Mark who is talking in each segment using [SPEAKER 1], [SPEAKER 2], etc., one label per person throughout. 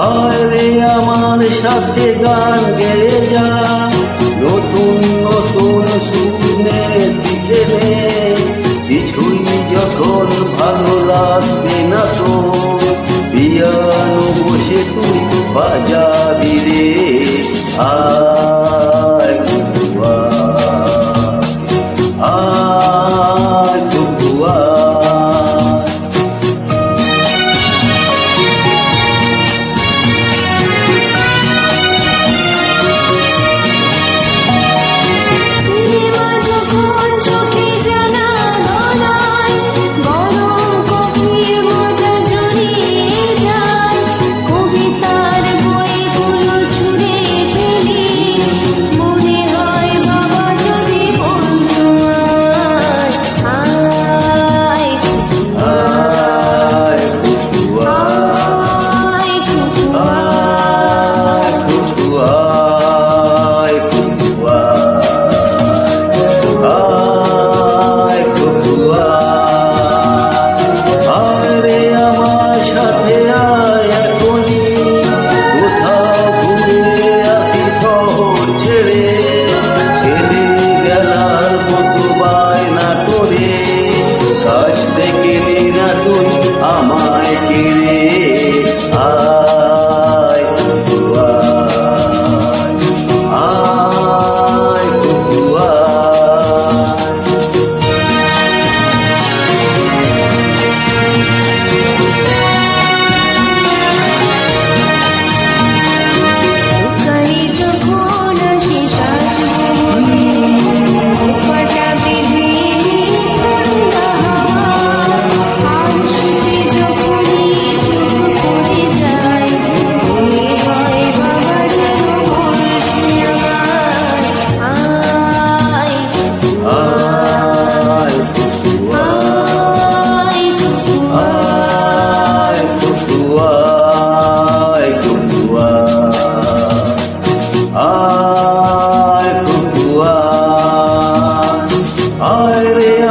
[SPEAKER 1] আরে আমার সাথে গান গেয়ে যা, নতুন নতুন শুনে শিখে নে, কিছুই যখন ভালো লাগবে না তো পিয়ানো বসে তুই বাজাবি রে। আয় গুগুয়া, আয় গুগুয়া। আমায় কেড়ে আয় গুগুয়া, আয় গুগুয়া।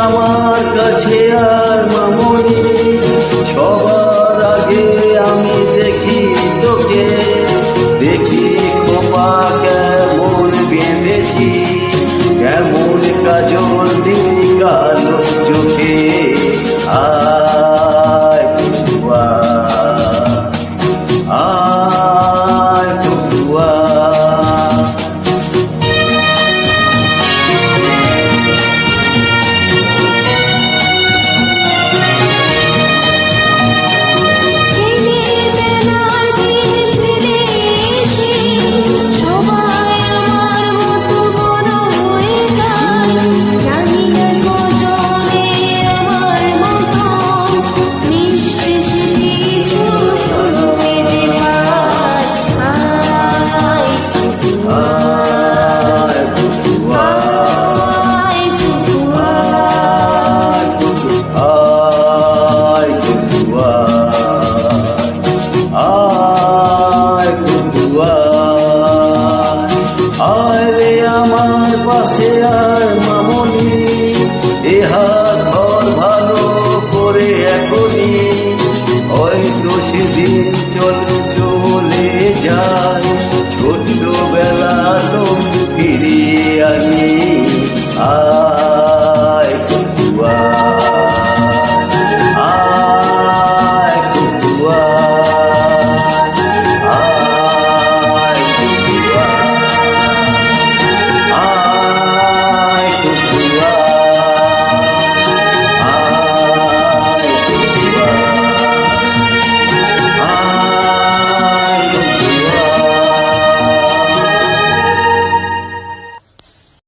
[SPEAKER 1] আমার কাছে আর মামনি, সবার আগে আমি দেখি তোকে, দেখি খোপা কেমন বেঁধেছি, কেমন কাজল দিলি কালো চোখে। আয় গুগুয়া, আয় গুগুয়া। আরে আমার পাশে আর মামনি, এ হাত ধর ভালো করে এখনই, হয়তো সেদিন চলে যায় ছোট্ট